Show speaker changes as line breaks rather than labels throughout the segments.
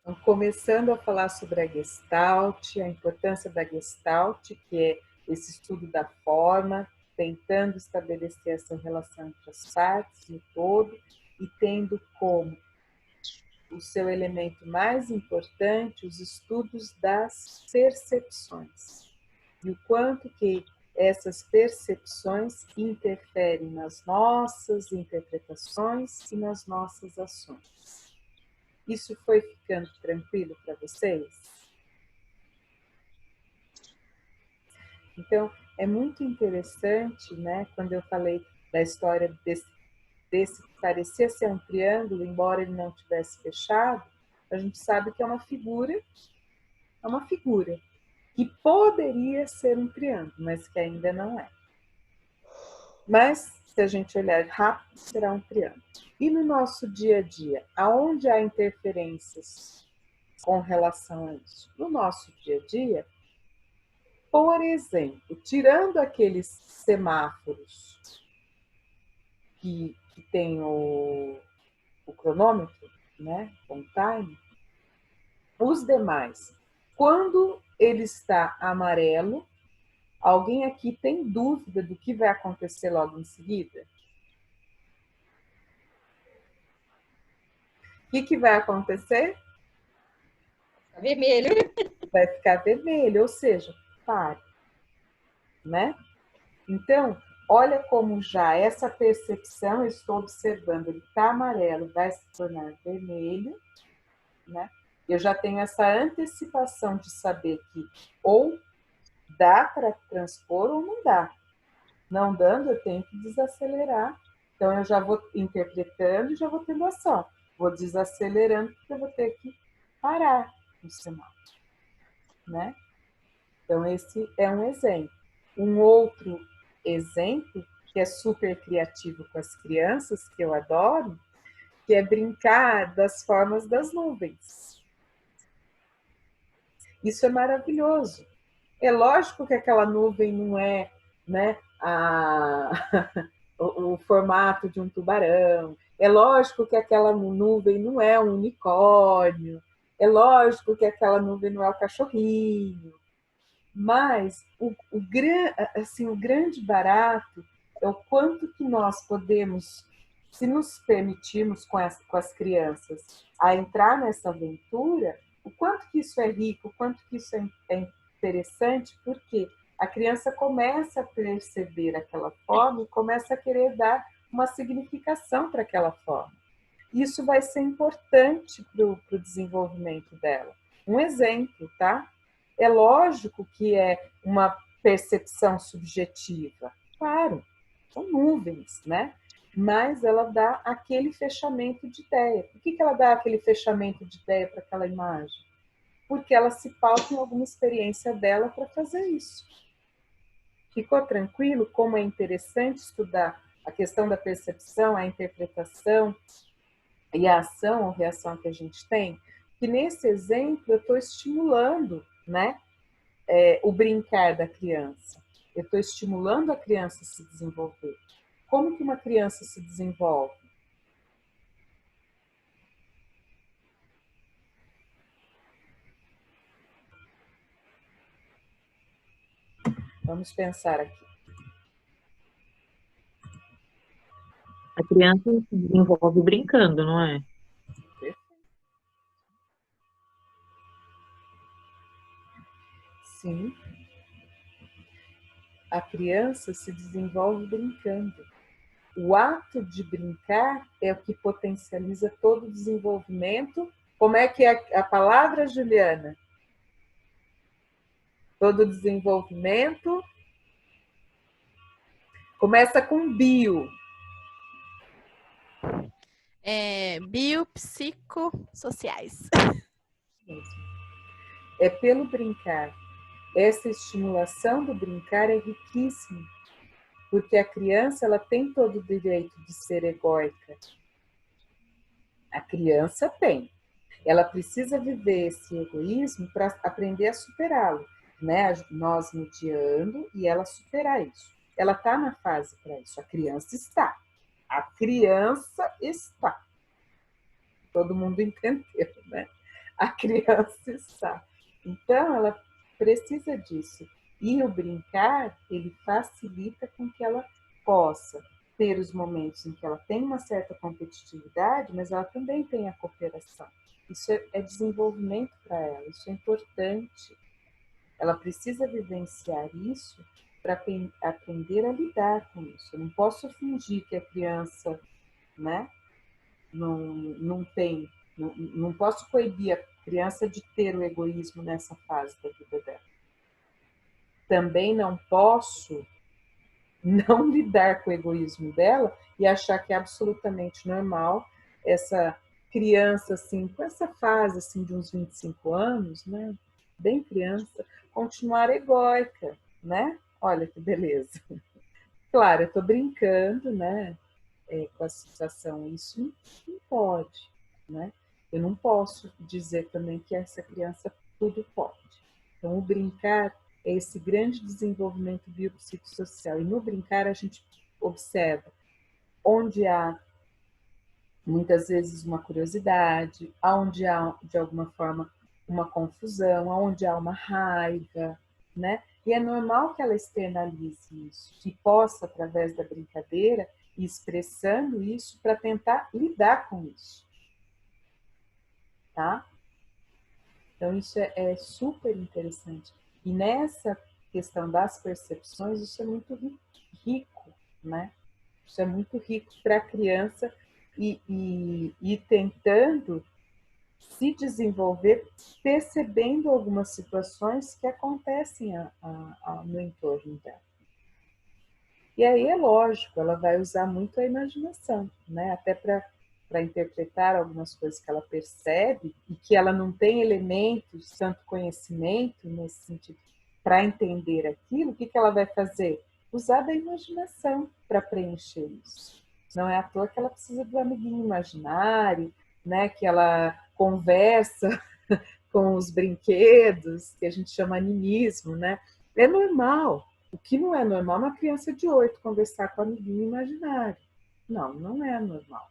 Então, começando a falar sobre a Gestalt, a importância da Gestalt, que é esse estudo da forma, tentando estabelecer essa relação entre as partes no todo e tendo como o seu elemento mais importante os estudos das percepções e o quanto que essas percepções interferem nas nossas interpretações e nas nossas ações. Isso foi ficando tranquilo para vocês? Então, é muito interessante, né, quando eu falei da história desse que parecia ser um triângulo, embora ele não tivesse fechado, a gente sabe que é uma figura que poderia ser um triângulo, mas que ainda não é. Mas, se a gente olhar rápido, será um triângulo. E no nosso dia a dia, aonde há interferências com relação a isso? No nosso dia a dia, por exemplo, tirando aqueles semáforos que tem o cronômetro, né, on time, os demais, quando ele está amarelo, alguém aqui tem dúvida do que vai acontecer logo em seguida? O que vai acontecer?
Vermelho.
Vai ficar vermelho, ou seja, pare, né? Então, olha como já essa percepção, eu estou observando, ele está amarelo, vai se tornar vermelho, né? Eu já tenho essa antecipação de saber que ou dá para transpor ou não dá. Não dando, eu tenho que desacelerar. Então, eu já vou interpretando e já vou tendo ação. Vou desacelerando, porque eu vou ter que parar no semáforo, né? Então, esse é um exemplo. Um outro exemplo, que é super criativo com as crianças, que eu adoro, que é brincar das formas das nuvens. Isso é maravilhoso. É lógico que aquela nuvem não é, né, o formato de um tubarão. É lógico que aquela nuvem não é um unicórnio. É lógico que aquela nuvem não é o cachorrinho. Mas o grande barato é o quanto que nós podemos, se nos permitirmos com as crianças, a entrar nessa aventura, o quanto que isso é rico, o quanto que isso é interessante, porque a criança começa a perceber aquela forma e começa a querer dar uma significação para aquela forma. Isso vai ser importante para o desenvolvimento dela. Um exemplo, tá? É lógico que é uma percepção subjetiva. Claro, são nuvens, né? Mas ela dá aquele fechamento de ideia. Por que ela dá aquele fechamento de ideia para aquela imagem? Porque ela se pauta em alguma experiência dela para fazer isso. Ficou tranquilo como é interessante estudar a questão da percepção, a interpretação e a ação ou reação que a gente tem? Que nesse exemplo eu estou estimulando, né, o brincar da criança. Eu estou estimulando a criança a se desenvolver. Como que uma criança se desenvolve? Vamos pensar aqui.
A criança se desenvolve brincando, não é?
Sim. A criança se desenvolve brincando. O ato de brincar é o que potencializa todo o desenvolvimento. Como é que é a palavra, Juliana? Todo desenvolvimento começa com bio.
Biopsicossociais.
É pelo brincar. Essa estimulação do brincar é riquíssima, porque a criança ela tem todo o direito de ser egóica. A criança tem. Ela precisa viver esse egoísmo para aprender a superá-lo, né? Nós mediando e ela superar isso. Ela está na fase para isso. A criança está. A criança está. Todo mundo entendeu, né? a criança está. Então, ela precisa disso. E o brincar, ele facilita com que ela possa ter os momentos em que ela tem uma certa competitividade, mas ela também tem a cooperação. Isso é desenvolvimento para ela, isso é importante. Ela precisa vivenciar isso para aprender a lidar com isso. Eu não posso fingir que a criança, né, não tem, não posso coibir a criança de ter o egoísmo nessa fase da vida dela. Também não posso não lidar com o egoísmo dela e achar que é absolutamente normal essa criança, assim, com essa fase assim, de uns 25 anos, né, bem criança, continuar egóica, né? Olha que beleza. Claro, eu estou brincando, né, com a situação, isso não pode, né? Eu não posso dizer também que essa criança tudo pode. Então, o brincar é esse grande desenvolvimento biopsicossocial. E no brincar a gente observa onde há, muitas vezes, uma curiosidade, onde há, de alguma forma, uma confusão, onde há uma raiva, né? E é normal que ela externalize isso, que possa, através da brincadeira, ir expressando isso para tentar lidar com isso, tá? Então, isso é super interessante. E nessa questão das percepções, isso é muito rico, né? Isso é muito rico para a criança e tentando se desenvolver, percebendo algumas situações que acontecem no entorno dela. E aí é lógico, ela vai usar muito a imaginação, né? Até para interpretar algumas coisas que ela percebe e que ela não tem elementos, tanto conhecimento nesse sentido, para entender aquilo, o que ela vai fazer? Usar da imaginação para preencher isso. Não é à toa que ela precisa do amiguinho imaginário, né? Que ela conversa com os brinquedos, que a gente chama animismo, né? É normal. O que não é normal é uma criança de 8 conversar com um amiguinho imaginário. Não, não é normal.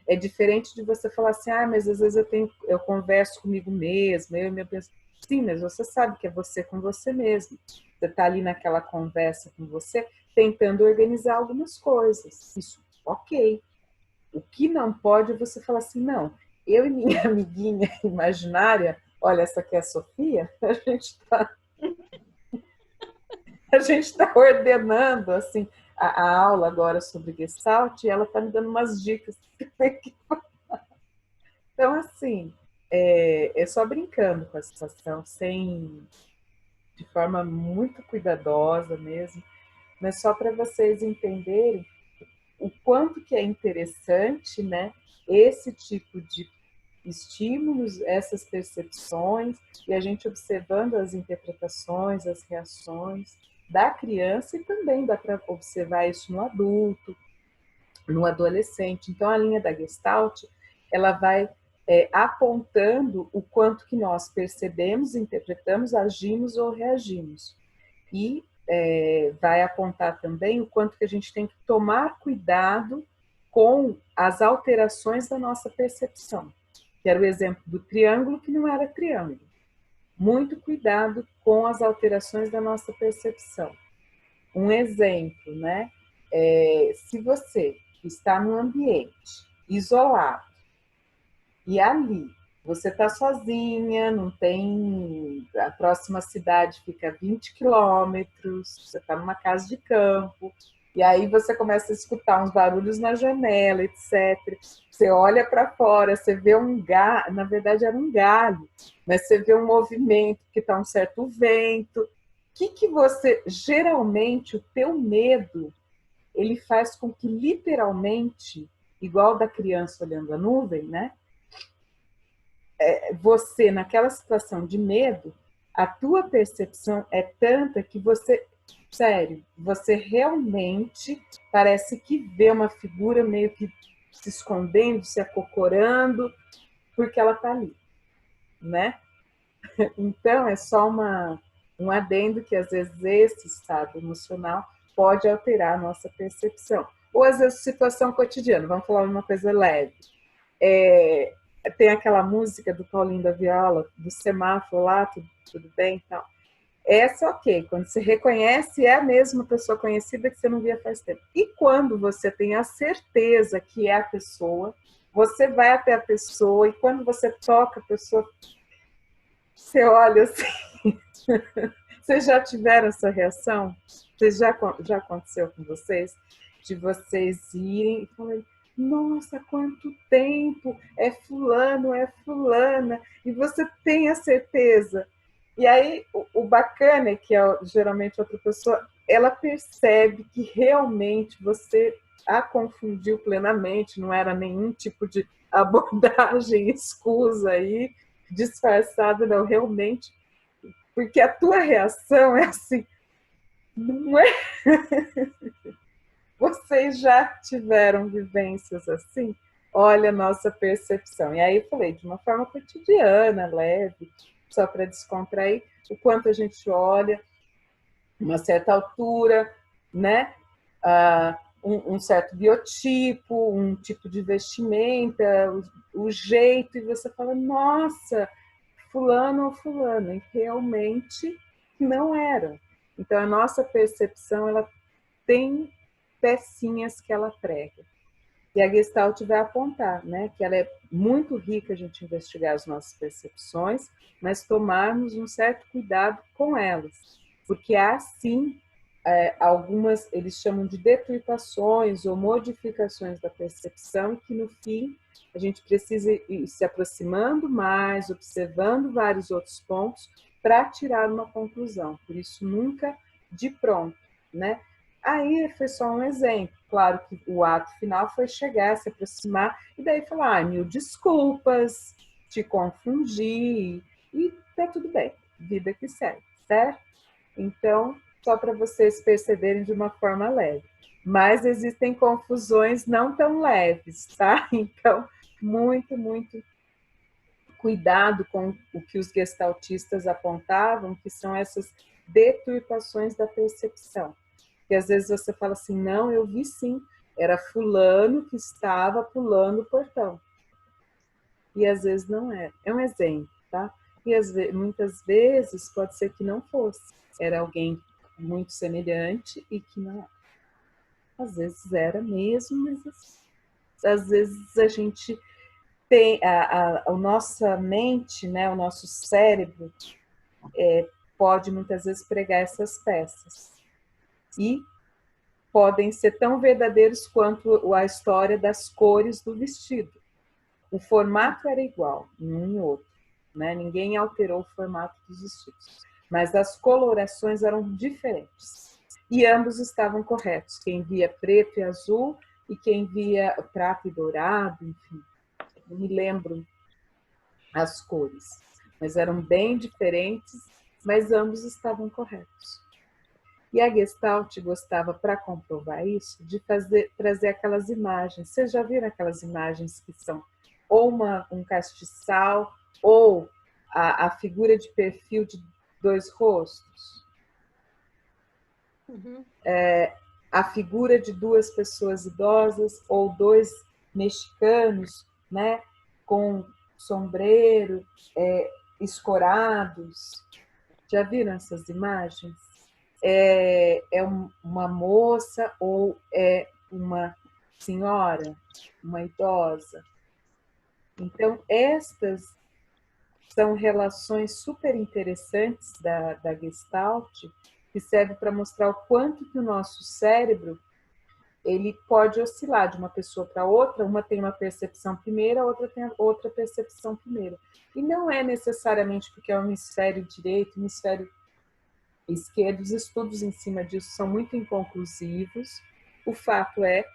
É diferente de você falar assim, mas às vezes eu converso comigo mesma, eu e meu pensamento. Sim, mas você sabe que é você com você mesmo. Você está ali naquela conversa com você, tentando organizar algumas coisas. Isso, ok. O que não pode é você falar assim, não, eu e minha amiguinha imaginária, olha, essa aqui é a Sofia, a gente está ordenando assim, a aula agora sobre Gestalt e ela está me dando umas dicas. Então, assim, é só brincando com a situação, de forma muito cuidadosa mesmo, mas só para vocês entenderem o quanto que é interessante, né, esse tipo de estímulos, essas percepções, e a gente observando as interpretações, as reações da criança, e também dá para observar isso no adulto, no adolescente. Então, a linha da Gestalt, ela vai apontando o quanto que nós percebemos, interpretamos, agimos ou reagimos. E vai apontar também o quanto que a gente tem que tomar cuidado com as alterações da nossa percepção. Que era o exemplo do triângulo que não era triângulo. Muito cuidado com as alterações da nossa percepção. Um exemplo, né? Se você está num ambiente isolado e ali você está sozinha, não tem. A próxima cidade fica a 20 quilômetros, você está numa casa de campo, e aí você começa a escutar uns barulhos na janela, etc. Você olha para fora, você vê um galho, na verdade era um galho, mas você vê um movimento, que está um certo vento. O que você, geralmente, o teu medo, ele faz com que literalmente, igual da criança olhando a nuvem, né? Você, naquela situação de medo, a tua percepção é tanta que você, sério, você realmente parece que vê uma figura meio que se escondendo, se acocorando, porque ela está ali, né? Então, é só um adendo que, às vezes, esse estado emocional pode alterar a nossa percepção. Ou, às vezes, situação cotidiana, vamos falar uma coisa leve. tem aquela música do Paulinho da Viola, do semáforo lá, tudo bem e tal. Essa, ok, quando você reconhece, é a mesma pessoa conhecida que você não via faz tempo. E quando você tem a certeza que é a pessoa, você vai até a pessoa e quando você toca a pessoa, você olha assim. Vocês já tiveram essa reação? Já aconteceu com vocês? De vocês irem e falarem, nossa, quanto tempo, é fulano, é fulana, e você tem a certeza. E aí, o bacana é que geralmente outra pessoa, ela percebe que realmente você a confundiu plenamente, não era nenhum tipo de abordagem escusa aí, disfarçada, não, realmente, porque a tua reação é assim, não é? Vocês já tiveram vivências assim? Olha a nossa percepção. E aí eu falei, de uma forma cotidiana, leve, só para descontrair, o quanto a gente olha, uma certa altura, né? Um certo biotipo, um tipo de vestimenta, o jeito, e você fala, nossa, fulano ou fulano, e realmente não era. Então, a nossa percepção, ela tem pecinhas que ela prega. E a Gestalt vai apontar, né, que ela é muito rica a gente investigar as nossas percepções, mas tomarmos um certo cuidado com elas, porque há sim algumas, eles chamam de deturpações ou modificações da percepção, que no fim a gente precisa ir se aproximando mais, observando vários outros pontos para tirar uma conclusão. Por isso, nunca de pronto, né? Aí foi só um exemplo. Claro que o ato final foi chegar, se aproximar, e daí falar, mil desculpas, te confundi, e tá tudo bem, vida que segue, certo? Então, só para vocês perceberem de uma forma leve. Mas existem confusões não tão leves, tá? Então, muito cuidado com o que os gestaltistas apontavam, que são essas deturpações da percepção. Porque às vezes você fala assim, não, eu vi sim, era fulano que estava pulando o portão. E às vezes não era. É um exemplo, tá? E muitas vezes pode ser que não fosse. Era alguém muito semelhante e que não era. Às vezes era mesmo, mas às vezes a gente tem a nossa mente, né, o nosso cérebro pode muitas vezes pregar essas peças. E podem ser tão verdadeiros quanto a história das cores do vestido. O formato era igual em um e outro, né? Ninguém alterou o formato dos vestidos, mas as colorações eram diferentes. E ambos estavam corretos, quem via preto e azul e quem via prata e dourado, enfim. Não me lembro as cores, mas eram bem diferentes, mas ambos estavam corretos. E a Gestalt gostava, para comprovar isso, de trazer aquelas imagens. Vocês já viram aquelas imagens que são ou um castiçal ou a figura de perfil de dois rostos?
Uhum.
A figura de duas pessoas idosas ou dois mexicanos, né, com sombreiro, escorados. Já viram essas imagens? É uma moça ou é uma senhora, uma idosa. Então, estas são relações super interessantes da Gestalt, que serve para mostrar o quanto que o nosso cérebro ele pode oscilar de uma pessoa para outra, uma tem uma percepção primeira, a outra tem outra percepção primeira. E não é necessariamente porque é o hemisfério direito, o hemisfério esquerdo, os estudos em cima disso são muito inconclusivos. O fato é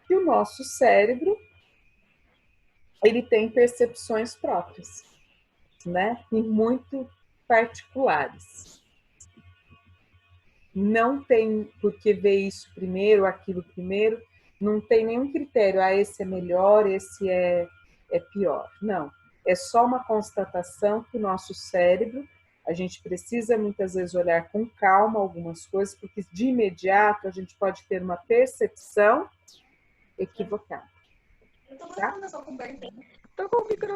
que o nosso cérebro ele tem percepções próprias, né? E muito particulares. Não tem por que ver isso primeiro, aquilo primeiro, não tem nenhum critério, esse é melhor, esse é pior. Não, é só uma constatação que o nosso cérebro, a gente precisa muitas vezes olhar com calma algumas coisas, porque de imediato a gente pode ter uma percepção equivocada. Tá?